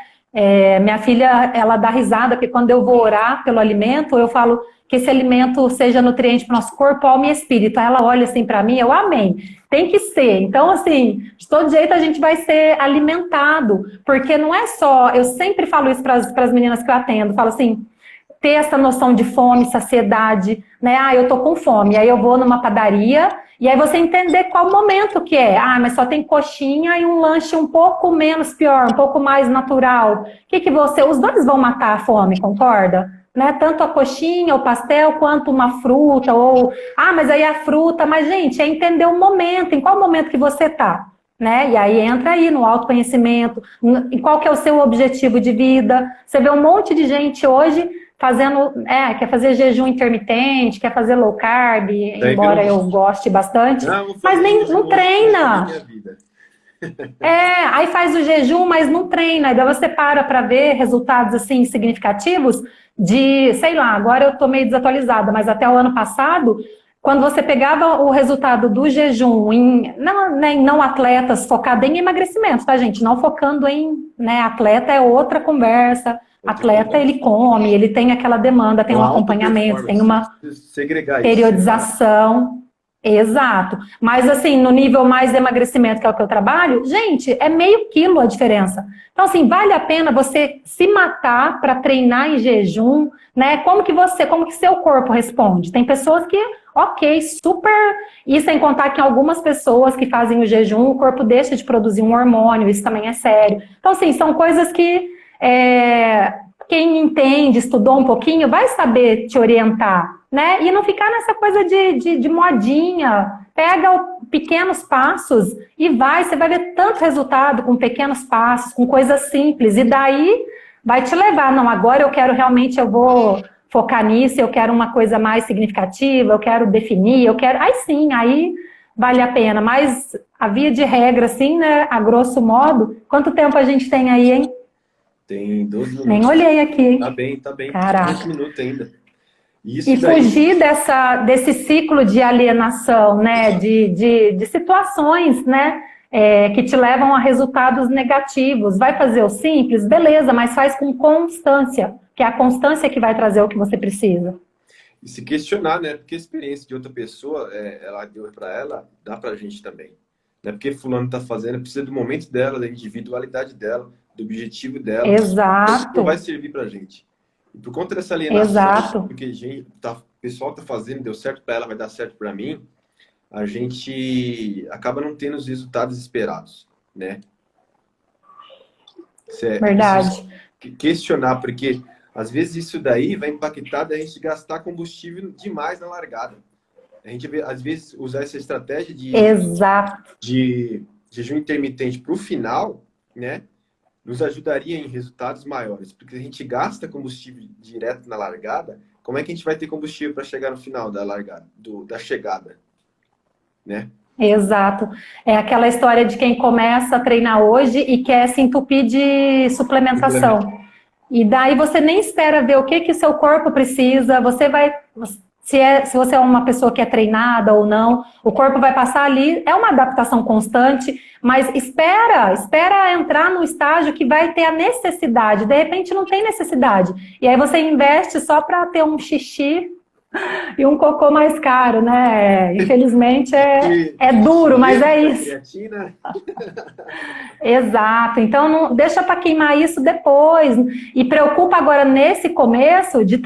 minha filha, ela dá risada, porque quando eu vou orar pelo alimento, eu falo que esse alimento seja nutriente para o nosso corpo, alma e espírito. Aí ela olha assim para mim, eu amém. Tem que ser. Então, assim, de todo jeito a gente vai ser alimentado, porque não é só, eu sempre falo isso para as meninas que eu atendo, falo assim, ter essa noção de fome, saciedade, né? Eu tô com fome, aí eu vou numa padaria, e aí você entender qual momento que é. Mas só tem coxinha e um lanche um pouco menos pior, um pouco mais natural. Os dois vão matar a fome, concorda? Né? Tanto a coxinha, o pastel, quanto uma fruta, mas aí a fruta, mas gente, é entender o momento, em qual momento que você tá, né? E aí entra aí no autoconhecimento, em qual que é o seu objetivo de vida. Você vê um monte de gente hoje fazendo, quer fazer jejum intermitente, quer fazer low carb, Daí virou embora eu moda. goste bastante, Não, vou mas fazer nem jejum não hoje para resolver treina. minha vida. Aí faz o jejum, mas não treina. E daí você para ver resultados assim significativos de, sei lá, agora eu tô meio desatualizada, mas até o ano passado, quando você pegava o resultado do jejum em não atletas focado em emagrecimento, tá, gente? Não focando em, né, atleta é outra conversa, Atleta, ele come, ele tem aquela demanda, tem um acompanhamento, tem uma periodização. Exato. Mas assim, no nível mais de emagrecimento, que é o que eu trabalho, gente, é meio quilo a diferença. Então assim, vale a pena você se matar para treinar em jejum, né? Como que seu corpo responde? Tem pessoas que, ok, super... E sem contar que algumas pessoas que fazem o jejum, o corpo deixa de produzir um hormônio, isso também é sério. Então assim, são coisas que quem entende, estudou um pouquinho, vai saber te orientar, né? E não ficar nessa coisa de modinha. Pega pequenos passos e você vai ver tanto resultado com pequenos passos, com coisas simples. E daí vai te levar, não, agora eu vou focar nisso, eu quero uma coisa mais significativa, eu quero definir, aí sim, aí vale a pena. Mas a via de regra, assim, né, a grosso modo, quanto tempo a gente tem aí, hein? Tem 12 minutos. Nem olhei aqui. Tá bem. Caraca. 12 minutos ainda. E fugir desse ciclo de alienação, né? De situações, né? Que te levam a resultados negativos. Vai fazer o simples? Beleza, mas faz com constância, que é a constância que vai trazer o que você precisa. E se questionar, né? Porque a experiência de outra pessoa, ela deu para ela, dá pra gente também. Não é porque fulano tá fazendo, precisa do momento dela, da individualidade dela, do objetivo dela. Exato. Não vai servir pra gente. E por conta dessa alienação, exato, porque o pessoal tá fazendo, deu certo para ela, vai dar certo para mim, a gente acaba não tendo os resultados esperados, né? Verdade. Questionar, porque às vezes isso daí vai impactar da gente gastar combustível demais na largada. A gente, às vezes, usar essa estratégia de jejum intermitente para o final, né? Nos ajudaria em resultados maiores, porque a gente gasta combustível direto na largada, como é que a gente vai ter combustível para chegar no final da largada, da chegada, né? Exato. É aquela história de quem começa a treinar hoje e quer se entupir de suplementação. E daí você nem espera ver o que o seu corpo precisa, se você é uma pessoa que é treinada ou não, o corpo vai passar ali, é uma adaptação constante, mas espera entrar no estágio que vai ter a necessidade, de repente não tem necessidade, e aí você investe só para ter um xixi e um cocô mais caro, né? Infelizmente é duro, mas é isso. Exato. Então não deixa para queimar isso depois. E preocupa agora nesse começo de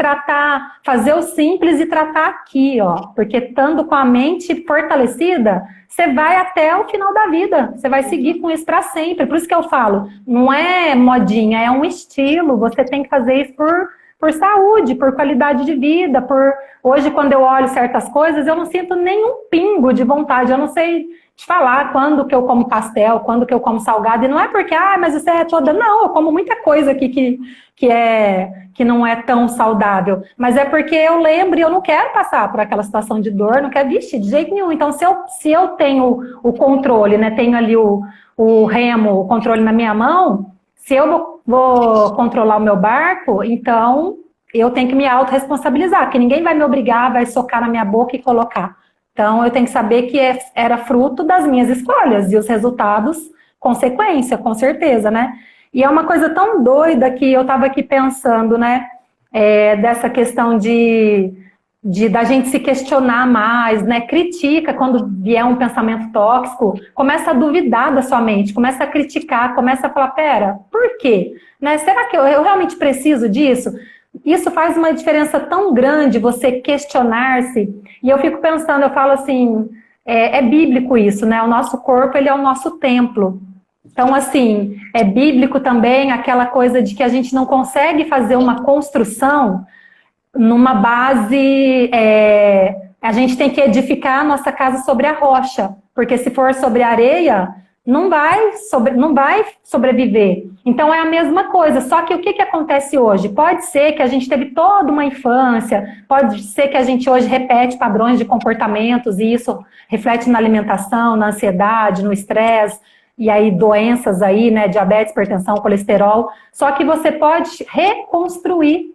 fazer o simples e tratar aqui, ó. Porque estando com a mente fortalecida, você vai até o final da vida. Você vai seguir com isso para sempre. Por isso que eu falo, não é modinha, é um estilo. Você tem que fazer isso por saúde, por qualidade de vida, Hoje, quando eu olho certas coisas, eu não sinto nenhum pingo de vontade. Eu não sei te falar quando que eu como pastel, quando que eu como salgado. E não é porque, mas você é toda... Não, eu como muita coisa aqui que não é tão saudável. Mas é porque eu lembro e eu não quero passar por aquela situação de dor, não quero vestir de jeito nenhum. Então, se eu tenho o controle, né, tenho ali o remo, o controle na minha mão, se eu vou controlar o meu barco, então... eu tenho que me autorresponsabilizar, porque ninguém vai me obrigar, vai socar na minha boca e colocar. Então, eu tenho que saber que era fruto das minhas escolhas e os resultados, consequência, com certeza, né? E é uma coisa tão doida que eu estava aqui pensando, né? Dessa questão da gente se questionar mais, né? Critica quando vier um pensamento tóxico, começa a duvidar da sua mente, começa a criticar, começa a falar, pera, por quê? Né? Será que eu realmente preciso disso? Isso faz uma diferença tão grande, você questionar-se. E eu fico pensando, eu falo assim, é bíblico isso, né? O nosso corpo, ele é o nosso templo. Então, assim, é bíblico também aquela coisa de que a gente não consegue fazer uma construção numa base... a gente tem que edificar a nossa casa sobre a rocha. Porque se for sobre a areia... não vai sobreviver. Então é a mesma coisa, só que o que acontece hoje? Pode ser que a gente teve toda uma infância, pode ser que a gente hoje repete padrões de comportamentos e isso reflete na alimentação, na ansiedade, no estresse, e aí doenças aí, né, diabetes, hipertensão, colesterol, só que você pode reconstruir.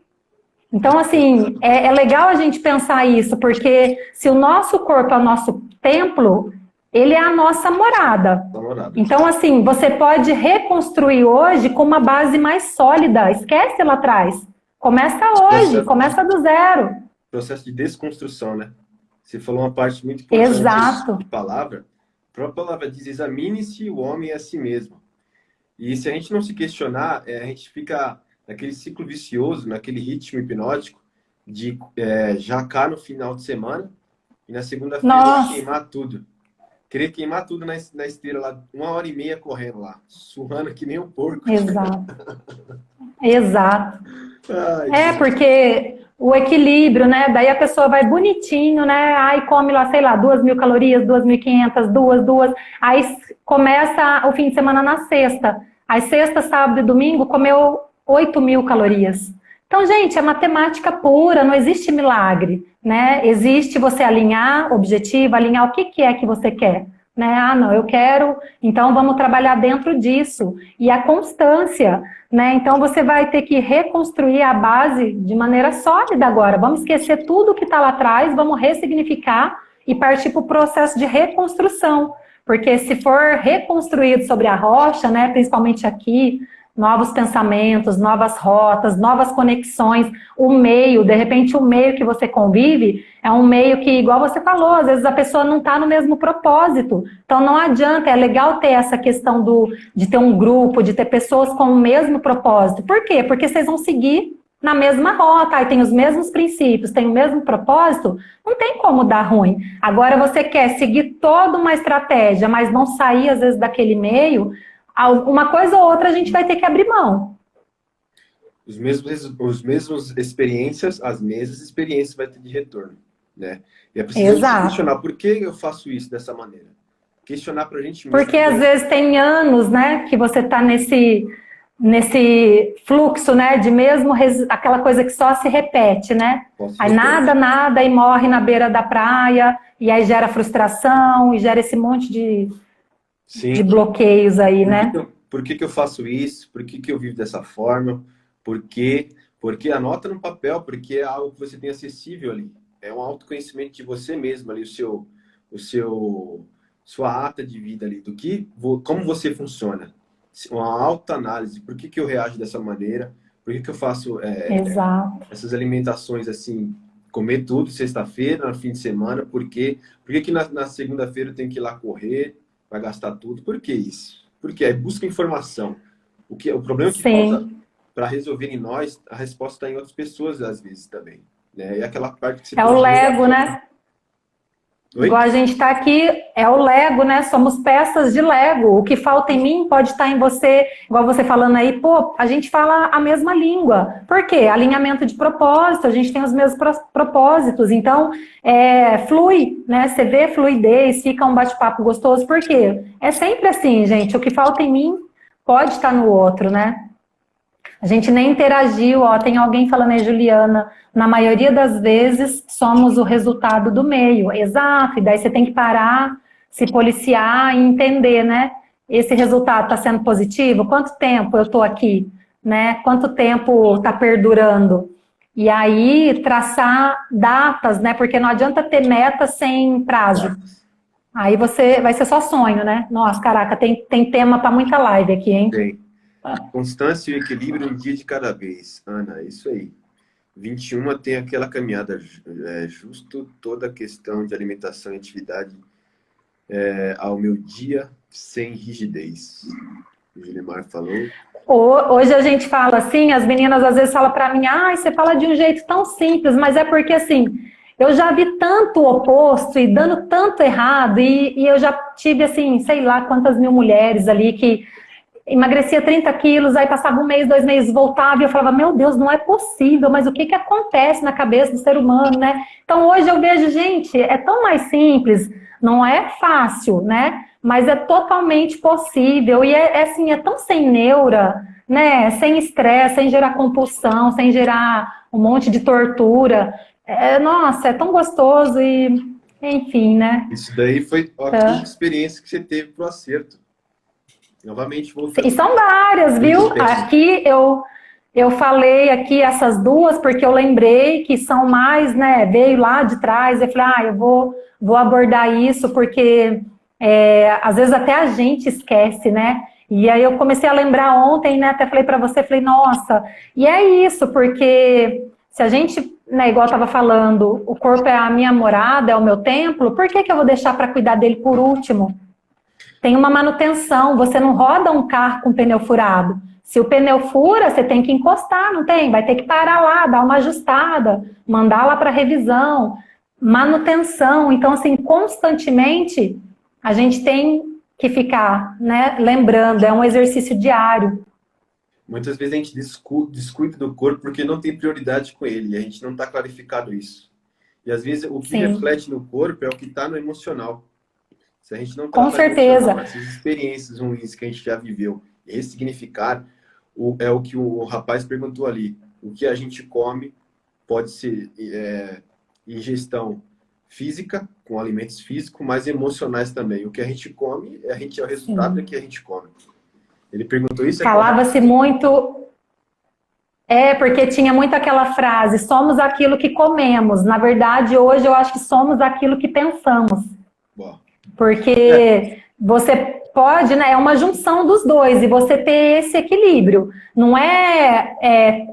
Então, assim, é legal a gente pensar isso, porque se o nosso corpo é o nosso templo, ele é a nossa morada. Namorada. Então, assim, você pode reconstruir hoje com uma base mais sólida. Esquece lá atrás. Começa hoje, começa do zero. Processo de desconstrução, né? Você falou uma parte muito importante Exato. de palavra. A própria palavra diz, examine-se o homem a si mesmo. E se a gente não se questionar, a gente fica naquele ciclo vicioso, naquele ritmo hipnótico de jacar no final de semana e na segunda-feira queimar tudo. Querer queimar tudo na esteira lá, 1h30 correndo lá, surrando que nem um porco. Exato. Exato. Ai, porque o equilíbrio, né? Daí a pessoa vai bonitinho, né? Aí come lá, sei lá, 2.000 calorias, 2.500, duas. Aí começa o fim de semana na sexta. Aí sexta, sábado e domingo comeu 8.000 calorias. Então, gente, é matemática pura, não existe milagre, né? Existe você alinhar objetivo, alinhar o que é que você quer. Né? Ah, não, eu quero, então vamos trabalhar dentro disso. E a constância, né? Então você vai ter que reconstruir a base de maneira sólida agora. Vamos esquecer tudo que está lá atrás, vamos ressignificar e partir para o processo de reconstrução. Porque se for reconstruído sobre a rocha, né, principalmente aqui, novos pensamentos, novas rotas, novas conexões, o meio, de repente o meio que você convive é um meio que, igual você falou, às vezes a pessoa não está no mesmo propósito, então não adianta, é legal ter essa questão de ter um grupo, de ter pessoas com o mesmo propósito. Por quê? Porque vocês vão seguir na mesma rota, aí tem os mesmos princípios, tem o mesmo propósito, não tem como dar ruim. Agora você quer seguir toda uma estratégia, mas não sair às vezes daquele meio, uma coisa ou outra a gente vai ter que abrir mão. Os mesmos experiências, as mesmas experiências vai ter de retorno, né? E é preciso questionar por que eu faço isso dessa maneira. Questionar pra gente mesmo. Porque às vezes tem anos, né, que você tá nesse fluxo, né, de mesmo aquela coisa que só se repete, né? Aí nada e morre na beira da praia, e aí gera frustração, e gera esse monte de bloqueios aí, né? Por que eu faço isso? Por que eu vivo dessa forma? Por quê? Porque anota no papel, porque é algo que você tem acessível ali. É um autoconhecimento de você mesmo ali, sua ata de vida ali, como você funciona. Uma autoanálise. Por que eu reajo dessa maneira? Por que eu faço essas alimentações assim, comer tudo sexta-feira, no fim de semana? Por quê? Por que na segunda-feira eu tenho que ir lá correr? Vai gastar tudo. Por que isso? Porque aí busca informação. O problema que falta para resolver em nós, a resposta está em outras pessoas, às vezes, também. Né? E aquela parte que você o Lego, né? Oi? Igual a gente está aqui, é o Lego, né? Somos peças de Lego. O que falta em mim pode estar em você. Igual você falando aí, pô, a gente fala a mesma língua. Por quê? Alinhamento de propósito, a gente tem os mesmos propósitos. Então, flui, né? Você vê fluidez, fica um bate-papo gostoso. Por quê? É sempre assim, gente. O que falta em mim pode estar no outro, né? A gente nem interagiu, ó, tem alguém falando aí, Juliana, na maioria das vezes somos o resultado do meio, exato, e daí você tem que parar, se policiar e entender, né, esse resultado está sendo positivo? Quanto tempo eu estou aqui, né, quanto tempo está perdurando? E aí traçar datas, né, porque não adianta ter meta sem prazo. Aí vai ser só sonho, né? Nossa, caraca, tem tema para muita live aqui, hein? Tem. Constância e equilíbrio um dia de cada vez. Ana, isso aí. 21 tem aquela caminhada, justo toda a questão de alimentação e atividade ao meu dia sem rigidez. O Gilimar falou. Hoje a gente fala assim, as meninas às vezes falam pra mim, você fala de um jeito tão simples, mas é porque assim, eu já vi tanto oposto e dando tanto errado, e eu já tive assim, sei lá quantas mil mulheres ali que emagrecia 30 quilos, aí passava 1 mês, 2 meses, voltava e eu falava, meu Deus, não é possível, mas o que acontece na cabeça do ser humano, né? Então hoje eu vejo, gente, é tão mais simples, não é fácil, né? Mas é totalmente possível e assim, é tão sem neura, né? Sem estresse, sem gerar compulsão, sem gerar um monte de tortura. Nossa, é tão gostoso e, enfim, né? Isso daí foi a experiência que você teve pro acerto. Novamente, e são várias, viu? Aqui eu falei aqui essas duas porque eu lembrei que são mais, né? Veio lá de trás, eu falei, eu vou abordar isso porque às vezes até a gente esquece, né? E aí eu comecei a lembrar ontem, né? Até falei para você, falei, nossa, e é isso, porque se a gente, né, igual eu estava falando, o corpo é a minha morada, é o meu templo, por que que eu vou deixar para cuidar dele por último? Tem uma manutenção, você não roda um carro com pneu furado. Se o pneu fura, você tem que encostar, não tem? Vai ter que parar lá, dar uma ajustada, mandar lá para revisão, manutenção. Então, assim, constantemente a gente tem que ficar, né, lembrando, é um exercício diário. Muitas vezes a gente descuida do corpo porque não tem prioridade com ele, e a gente não está clarificado isso. E às vezes o que Sim, reflete no corpo é o que está no emocional. Se a gente não com tratar emocional, certeza. essas experiências ruins que a gente já viveu, ressignificar, é o que o rapaz perguntou ali. O que a gente come pode ser ingestão física, com alimentos físicos, mas emocionais também. O que a gente come, é o resultado do Sim. que a gente come. Ele perguntou isso, é correto? Falava-se muito, porque tinha muito aquela frase, somos aquilo que comemos. Na verdade, hoje eu acho que somos aquilo que pensamos. Bom, Porque você pode, né? É uma junção dos dois e você ter esse equilíbrio. Não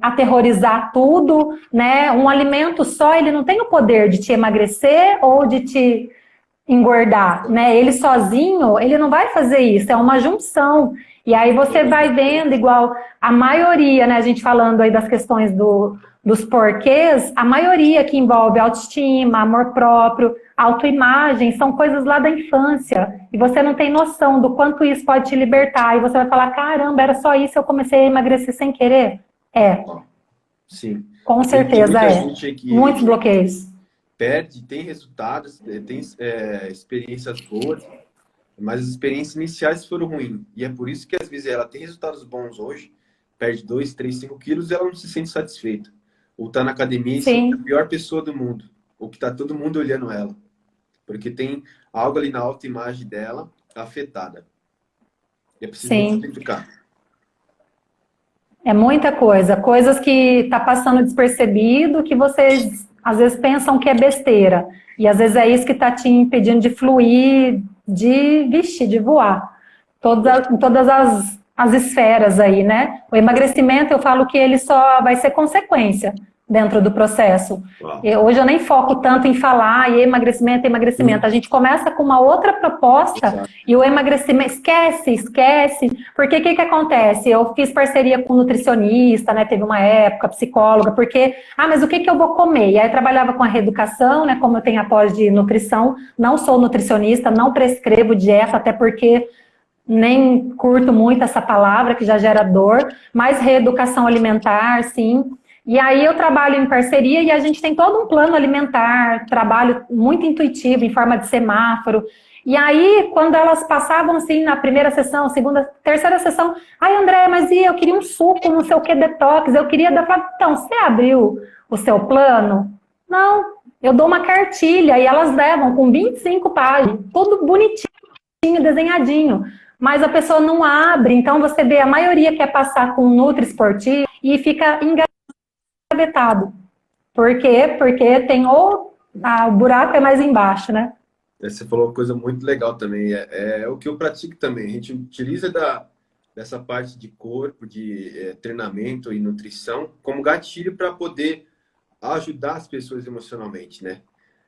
aterrorizar tudo, né? Um alimento só, ele não tem o poder de te emagrecer ou de te engordar, né? Ele sozinho, ele não vai fazer isso, é uma junção. E aí você vai vendo, igual a maioria, né? A gente falando aí das questões dos porquês, a maioria que envolve autoestima, amor próprio, autoimagem, são coisas lá da infância. E você não tem noção do quanto isso pode te libertar. E você vai falar, caramba, era só isso, eu comecei a emagrecer sem querer? É, sim. com Tem certeza muita é. gente aí Muitos que bloqueios. perde, tem resultados, tem experiências boas, mas as experiências iniciais foram ruins. E é por isso que às vezes ela tem resultados bons hoje, perde 2, 3, 5 quilos e ela não se sente satisfeita. Ou está na academia e se sente a Sim, pior pessoa do mundo. Ou que está todo mundo olhando ela. Porque tem algo ali na autoimagem dela afetada. E é preciso sim. ressignificar. É muita coisa, coisas que está passando despercebido, que vocês às vezes pensam que é besteira. E às vezes é isso que está te impedindo de fluir, de voar. Em todas as esferas aí, né? O emagrecimento, eu falo que ele só vai ser consequência dentro do processo. Uau. Hoje eu nem foco tanto em falar emagrecimento, emagrecimento. A gente começa com uma outra proposta Exato. e o emagrecimento, esquece, porque o que acontece? Eu fiz parceria com nutricionista, né? Teve uma época, psicóloga, porque, mas o que eu vou comer? E aí eu trabalhava com a reeducação, né? Como eu tenho após de nutrição, não sou nutricionista, não prescrevo dieta, até porque nem curto muito essa palavra, que já gera dor, mas reeducação alimentar, sim. E aí eu trabalho em parceria e a gente tem todo um plano alimentar, trabalho muito intuitivo, em forma de semáforo. E aí, quando elas passavam assim na primeira sessão, segunda, terceira sessão, ai André, mas eu queria um suco, não sei o que, detox, eu queria dar. Então, você abriu o seu plano? Não, eu dou uma cartilha e elas levam com 25 páginas, tudo bonitinho, desenhadinho. Mas a pessoa não abre, então você vê, a maioria quer passar com Nutri Esportivo e fica engavetado. Por quê? Porque tem o buraco é mais embaixo, né? Você falou uma coisa muito legal também. É o que eu pratico também. A gente utiliza dessa parte de corpo, de treinamento e nutrição como gatilho para poder ajudar as pessoas emocionalmente, né?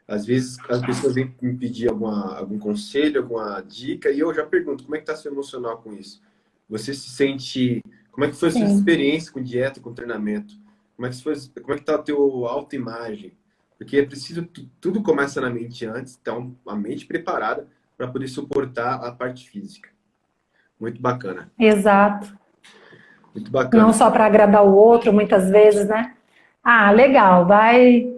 Às vezes as pessoas vêm me pedir algum conselho, alguma dica, e eu já pergunto, como é que está seu emocional com isso? Você se sente... Como é que foi a sua Sim, experiência com dieta, com treinamento? Como é que está a tua autoimagem? Porque é preciso... Tudo começa na mente antes, então a mente preparada para poder suportar a parte física. Muito bacana. exato. Muito Não bacana. só para agradar o outro, muitas vezes, né? Legal, vai.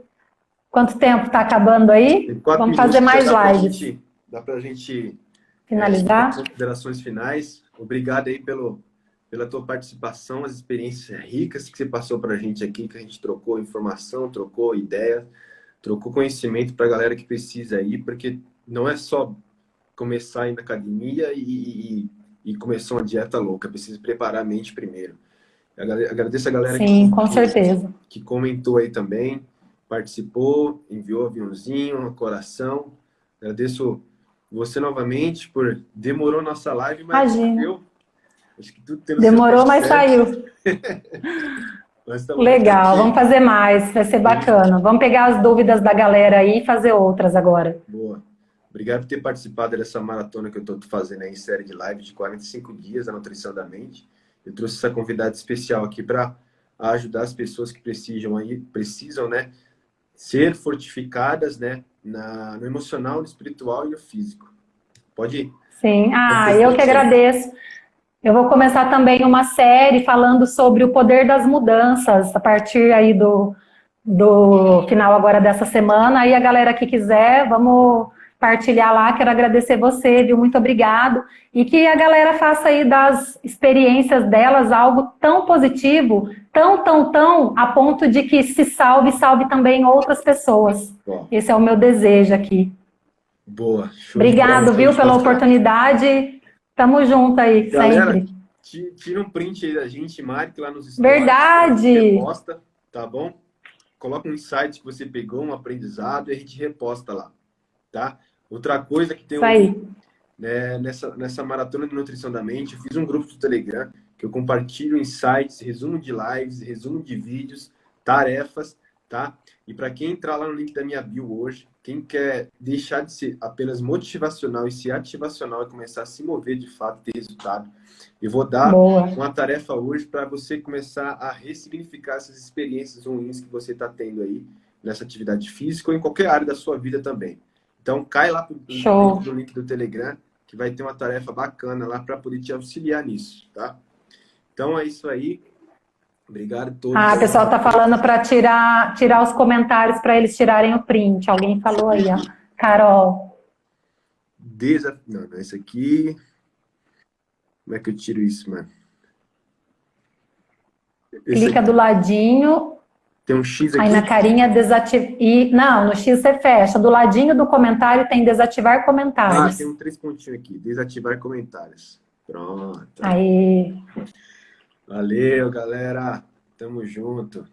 Quanto tempo está acabando Tem aí? 4 Vamos fazer minutos, já mais lives. dá pra gente Finalizar? considerações finais. Obrigado aí pela tua participação, as experiências ricas que você passou para a gente aqui, que a gente trocou informação, trocou ideia, trocou conhecimento para a galera que precisa aí, porque não é só começar a ir na academia e começar uma dieta louca, precisa preparar a mente primeiro. Agradeço a galera Sim, com certeza. que comentou aí também, participou, enviou aviãozinho, coração. Agradeço você novamente por demorou nossa live, mas Imagina. eu acho que tudo tem o seu Demorou, tempo mas certo. saiu. Nós estamos juntos Legal, aqui. vamos fazer mais, vai ser bacana. Vamos pegar as dúvidas da galera aí e fazer outras agora. Boa. Obrigado por ter participado dessa maratona que eu estou fazendo aí em série de live de 45 dias, a nutrição da mente. Eu trouxe essa convidada especial aqui para ajudar as pessoas que precisam, né, ser fortificadas, né, no emocional, no espiritual e no físico. Pode ir. Sim, Pode ter eu que introdução. agradeço. Eu vou começar também uma série falando sobre o poder das mudanças, a partir aí do final agora dessa semana. Aí a galera que quiser, vamos partilhar lá. Quero agradecer você, viu? Muito obrigado. E que a galera faça aí das experiências delas algo tão positivo, tão, a ponto de que se salve também outras pessoas. Bom, Esse é o meu desejo aqui. boa. Show de bola. Obrigado, Show viu, de pela bola. oportunidade. Tamo junto aí, Galera, sempre. tira um print aí da gente, marque lá nos stories, a gente Verdade! reposta, tá bom? Coloca um insight que você pegou, um aprendizado, e a gente reposta lá, tá? Outra coisa que tem Isso aí. nessa maratona de nutrição da mente, eu fiz um grupo do Telegram que eu compartilho insights, resumo de lives, resumo de vídeos, tarefas, tá? E para quem entrar lá no link da minha bio hoje, quem quer deixar de ser apenas motivacional e ser ativacional e começar a se mover de fato, ter resultado, eu vou dar Boa. uma tarefa hoje para você começar a ressignificar essas experiências ruins que você está tendo aí nessa atividade física ou em qualquer área da sua vida também. Então, cai lá Show. no link do Telegram, que vai ter uma tarefa bacana lá para poder te auxiliar nisso, tá? Então, é isso aí. Obrigado a todos. O pessoal tá falando para tirar os comentários para eles tirarem o print. Alguém falou aí, ó. Carol. Não, esse aqui... Como é que eu tiro isso, mano? Clica do ladinho, Tem um X aqui? aí na carinha desativar. Não, no X você fecha. Do ladinho do comentário tem desativar comentários. Tem 3 pontinhos aqui. Desativar comentários. Pronto. Aí. Valeu, galera. Tamo junto.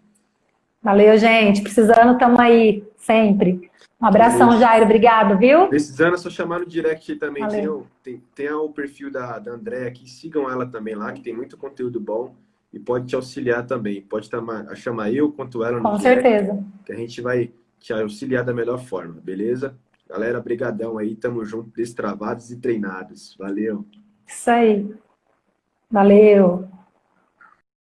Valeu, gente. Precisando, tamo aí, sempre. Um abração, Valeu. Jairo. Obrigado, viu? Precisando, é só chamar no direct aí também. Valeu. Tem o perfil da Andréia aqui. Sigam ela também lá, que tem muito conteúdo bom. E pode te auxiliar também. Pode chamar eu quanto ela no Com direct, certeza. que a gente vai te auxiliar da melhor forma, beleza? Galera, brigadão aí. Tamo junto, destravados e treinados. Valeu. Isso aí. Valeu.